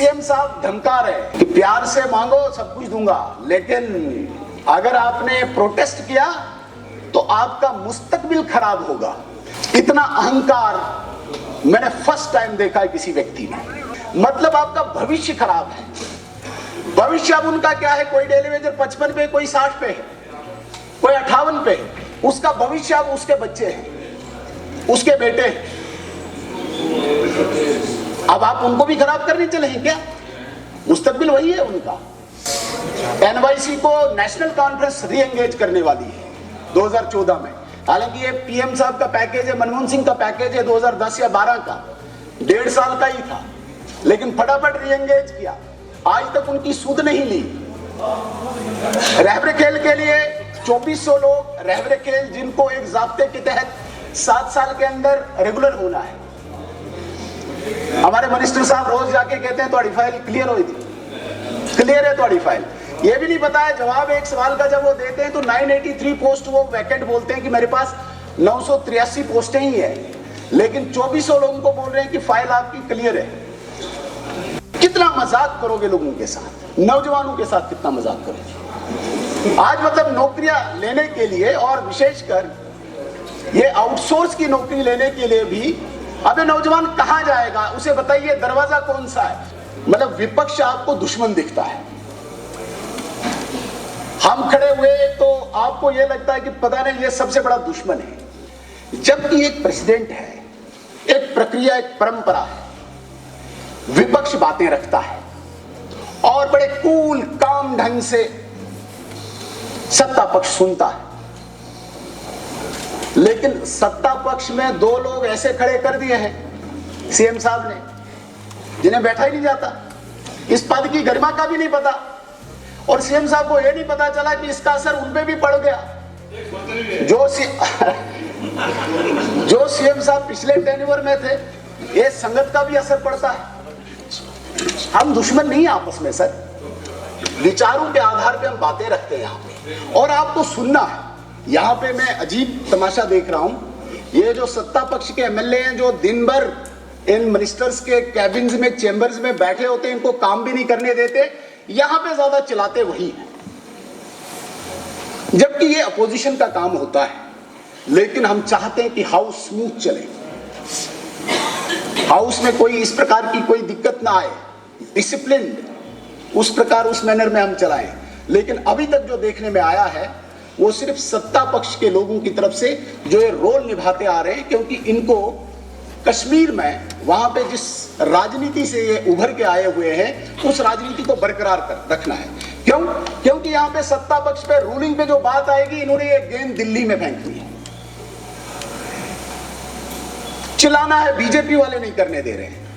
CM साहब धमका रहे कि प्यार से मांगो सब कुछ दूंगा, लेकिन अगर आपने प्रोटेस्ट किया तो आपका मुस्तकबिल खराब होगा। इतना अहंकार मैंने फर्स्ट टाइम देखा है किसी व्यक्ति में। मतलब आपका भविष्य खराब है। भविष्य अब उनका क्या है, कोई डेली वेजर 55 पे, कोई 60 पे है, कोई 58 पे है। उसका भविष्य अब उसके बच्चे हैं, उसके बेटे हैं। अब आप उनको भी खराब करने चले हैं क्या? मुस्तकबिल वही है उनका। एनवाईसी को नेशनल कॉन्फ्रेंस री एंगेज करने वाली है 2014 में। हालांकि ये पीएम साहब का पैकेज है, मनमोहन सिंह का पैकेज है 2010 या 12 का, 1.5 साल का ही था, लेकिन फटाफट री एंगेज किया। आज तक उनकी सुध नहीं ली। रहबरे खेल के लिए 2400 लोग, रहबरे खेल जिनको एक जाब्ते के तहत 7 साल के अंदर रेगुलर होना है। हमारे मिनिस्टर साहब रोज जाके कहते हैं तुम्हारी फाइल क्लियर हुई थी, क्लियर है तुम्हारी फाइल। ये भी नहीं पता है जवाब एक सवाल का जब वो देते हैं तो 983 पोस्ट वो वैकेंट बोलते हैं कि मेरे पास 983 पोस्टें ही है, लेकिन 2400 लोगों को बोल रहे हैं कि फाइल आपकी क्लियर है। कितना मजाक करोगे लोगों के साथ, नौजवानों के साथ कितना मजाक करोगे। आज मतलब नौकरियां लेने के लिए और विशेषकर ये आउटसोर्स की नौकरी लेने के लिए भी अबे नौजवान कहां जाएगा, उसे बताइए दरवाजा कौन सा है। मतलब विपक्ष आपको दुश्मन दिखता है। हम खड़े हुए तो आपको यह लगता है कि पता नहीं ये सबसे बड़ा दुश्मन है, जबकि एक प्रेसिडेंट है, एक प्रक्रिया, एक परंपरा है। विपक्ष बातें रखता है और बड़े कूल काम ढंग से सत्ता पक्ष सुनता है, लेकिन सत्ता पक्ष में 2 लोग ऐसे खड़े कर दिए हैं सीएम साहब ने जिन्हें बैठा ही नहीं जाता, इस पद की गरिमा का भी नहीं पता, और सीएम साहब को यह नहीं पता चला कि इसका असर उन पे भी पड़ गया। जो सीएम साहब पिछले टेन्योर में थे, ये संगत का भी असर पड़ता है। हम दुश्मन नहीं आपस में सर, विचारों के आधार पे हम बातें रखते हैं यहाँ पे, और आपको सुनना है। यहाँ पे मैं अजीब तमाशा देख रहा हूँ, ये जो सत्ता पक्ष के एमएलए हैं जो दिन भर इन मिनिस्टर्स के कैबिन्स में, चेंबर्स में बैठे होते हैं, इनको काम भी नहीं करने देते, यहाँ पे ज्यादा चिल्लाते वही हैं, जबकि ये अपोजिशन का काम होता है। लेकिन हम चाहते हैं कि हाउस स्मूथ चले, हाउस में कोई इस प्रकार की कोई दिक्कत ना आए, डिसिप्लिन उस प्रकार उस मैनर में हम चलाएं। लेकिन अभी तक जो देखने में आया है वो सिर्फ सत्ता पक्ष के लोगों की तरफ से जो ये रोल निभाते आ रहे हैं, क्योंकि इनको कश्मीर में वहां पे जिस राजनीति से ये उभर के आए हुए हैं उस राजनीति को बरकरार कर रखना है। क्यों? क्योंकि यहाँ पे सत्ता पक्ष पे, रूलिंग पे जो बात आएगी, इन्होंने ये गेंद दिल्ली में फेंक दी है। चिल्लाना है, बीजेपी वाले नहीं करने दे रहे हैं।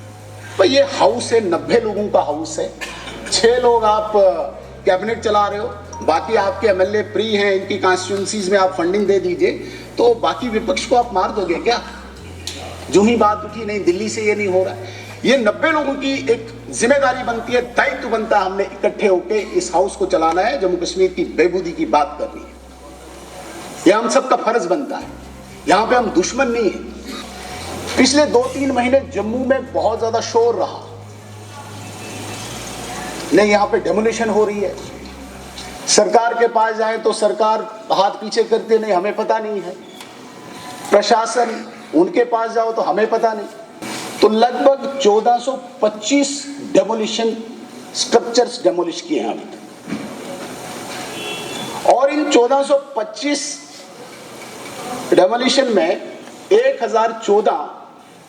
भाई ये हाउस है, 90 लोगों का हाउस है, 6 लोग आप कैबिनेट चला रहे हो, बाकी आपके एमएलए फ्री हैं, इनकी कॉन्स्टिट्यूंसीज में आप फंडिंग दे दीजिए, तो बाकी विपक्ष को आप मार दोगे क्या? जो ही बात उठी, नहीं दिल्ली से ये नहीं हो रहा है। ये 90 लोगों की एक जिम्मेदारी बनती है, दायित्व बनता है, हमने इकट्ठे होकर इस हाउस को चलाना है, जम्मू कश्मीर की बेबूदी की बात करनी है, यह हम सबका फर्ज बनता है। यहाँ पे हम दुश्मन नहीं है। पिछले 2-3 महीने जम्मू में बहुत ज्यादा शोर रहा, नहीं यहाँ पे डेमोलिशन हो रही है, सरकार के पास जाए तो सरकार हाथ पीछे करते, नहीं हमें पता नहीं है, प्रशासन उनके पास जाओ तो हमें पता नहीं। तो लगभग 1425 डेमोलिशन स्ट्रक्चर्स डेमोलिश किए हैं अभी तक, और इन 1425 डेमोलिशन में 1014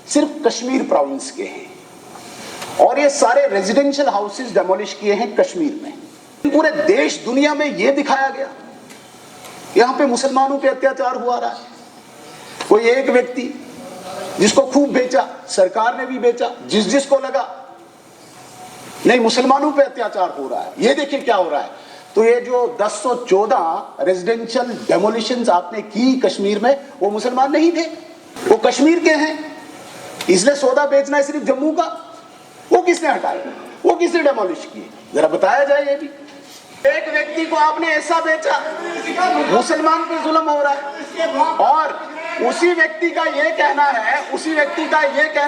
सिर्फ कश्मीर प्रोविंस के हैं, और ये सारे रेजिडेंशियल हाउसेस डेमोलिश किए हैं कश्मीर में। पूरे देश दुनिया में ये दिखाया गया यहां पे मुसलमानों पे अत्याचार हुआ रहा है। कोई एक व्यक्ति जिसको खूब बेचा, सरकार ने भी बेचा, जिसको लगा नहीं मुसलमानों पे अत्याचार हो रहा है, ये देखिए क्या हो रहा है। तो ये जो 1014 रेजिडेंशियल डेमोलिशंस आपने की कश्मीर में, वो मुसलमान नहीं थे, वो कश्मीर के हैं, इसलिए सौदा बेचना है सिर्फ जम्मू का। वो किसने हटाया, वो किसने डेमोलिश किए, जरा बताया जाए। ये भी एक व्यक्ति को आपने ऐसा बेचा, मुसलमान पे जुल्म हो रहा है, और उसी व्यक्ति का ये कहना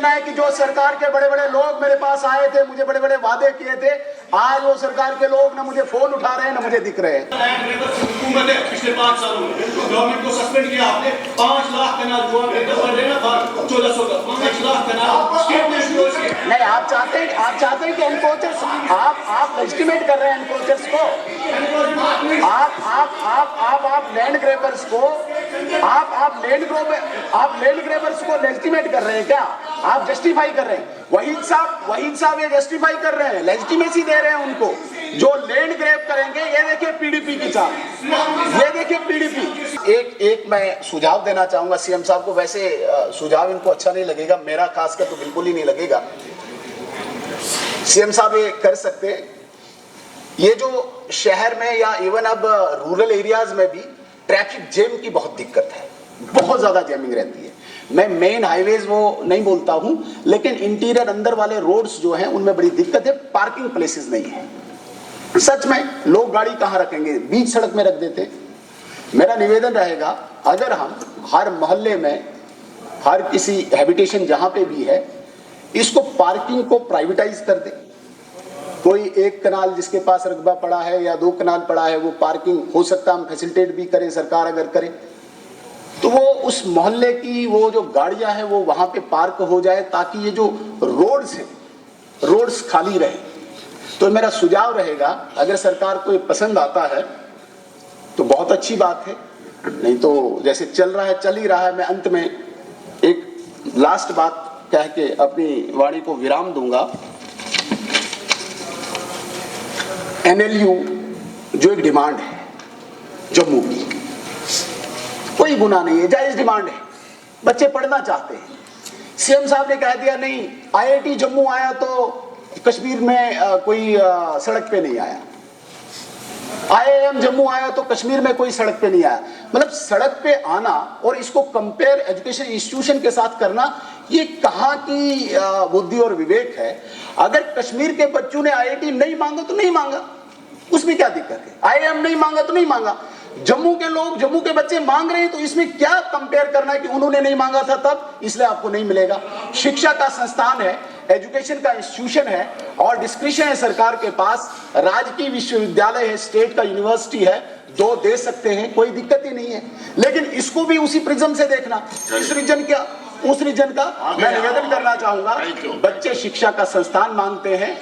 है कि जो सरकार के बड़े बड़े लोग मेरे पास आए थे, मुझे बड़े बड़े वादे किए थे, आज वो सरकार के लोग ना मुझे फोन उठा रहे हैं ना मुझे दिख रहे हैं। हुकूमत है पिछले 5 सालों में गवर्नमेंट को सस्पेंड किया आपने, 5 लाख कनाल जो आप 1400 का 5 लाख कनाल स्टेट ने शुरू किया। नहीं, आप चाहते हैं कि एनकोचर्स, आप एस्टिमेट कर रहे हैं एनकोचर्स को, आप लैंड ग्रेबर्स को, आप लैंड ग्रेबर्स को लेजिटिमेट कर रहे हैं क्या? आप जस्टिफाई कर रहे हैं। वहीद साहब ये जस्टिफाई कर रहे हैं, लेजिटिमेसी दे रहे हैं उनको जो लैंड ग्रेब करेंगे। ये देखिए पीडीपी की चाल, ये देखिए पीडीपी। एक मैं सुझाव देना चाहूंगा सीएम साहब को। वैसे सुझाव इनको अच्छा नहीं लगेगा, मेरा खासकर तो बिल्कुल ही नहीं लगेगा। सीएम साहब ये कर सकते हैं, ये जो शहर में या इवन अब रूरल एरियाज में भी ट्रैफिक जैम की बहुत दिक्कत है, बहुत ज्यादा जैमिंग रहती है। मैं मेन हाईवेज वो नहीं बोलता हूं, लेकिन इंटीरियर अंदर वाले रोड्स जो हैं उनमें बड़ी दिक्कत है, पार्किंग प्लेसेस नहीं है। सच में लोग गाड़ी कहां रखेंगे? बीच सड़क में रख देते। मेरा निवेदन रहेगा, अगर हम हर मोहल्ले में, हर किसी हैबिटेशन जहां पे भी है, इसको पार्किंग को प्राइवेटाइज कर दे। कोई एक कनाल जिसके पास रकबा पड़ा है या 2 कनाल पड़ा है, वो पार्किंग हो सकता है हम फैसिलिटेट भी करें, सरकार अगर करे तो वो उस मोहल्ले की वो जो गाड़ियां हैं वो वहां पे पार्क हो जाए, ताकि ये जो रोड्स हैं, रोड्स खाली रहे। तो मेरा सुझाव रहेगा, अगर सरकार को ये पसंद आता है तो बहुत अच्छी बात है, नहीं तो जैसे चल रहा है चल ही रहा है। मैं अंत में एक लास्ट बात कह के अपनी वाणी को विराम दूंगा। एनएलयू जो एक डिमांड है जम्मू की, कोई गुनाह नहीं है, जायज डिमांड है, बच्चे पढ़ना चाहते हैं। सीएम साहब ने कह दिया नहीं, आईआईटी जम्मू आया तो कश्मीर में कोई सड़क पे नहीं आया, आईआईएम जम्मू आया तो कश्मीर में कोई सड़क पे नहीं आया। मतलब सड़क पे आना और इसको कंपेयर एजुकेशन इंस्टीट्यूशन के साथ करना, ये कहाँ की बुद्धि और विवेक है? अगर कश्मीर के बच्चों ने आईआईटी नहीं मांगा तो नहीं मांगा, उसमें क्या दिक्कत है? आईआईएम नहीं मांगा तो नहीं मांगा। जम्मू के लोग, जम्मू के बच्चे मांग रहे हैं, तो इसमें क्या कंपेयर करना है कि उन्होंने नहीं मांगा था तब इसलिए आपको नहीं मिलेगा? शिक्षा का संस्थान है, एजुकेशन का इंस्टीट्यूशन है और डिस्क्रिप्शन है सरकार के पास। राजकीय विश्वविद्यालय है, स्टेट का यूनिवर्सिटी है, 2 दे सकते हैं, कोई दिक्कत ही नहीं है। लेकिन इसको भी उसी प्रिज्म से देखना, इस रीजन क्या उस रीजन का। मैं निवेदन करना चाहूंगा, बच्चे शिक्षा का संस्थान मांगते हैं,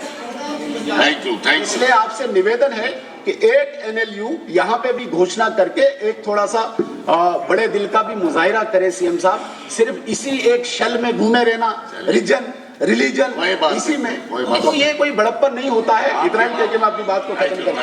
इसलिए आपसे निवेदन है कि एक एनएलयू यहाँ पे भी घोषणा करके एक थोड़ा सा बड़े दिल का भी मुजाहिरा करे सीएम साहब। सिर्फ इसी एक शल में घूमे रहना, रीजन रिलीजन इसी में, तो ये कोई बड़प्पन नहीं होता है। इतना ही कह के मैं अपनी बात को खत्म करता हूं।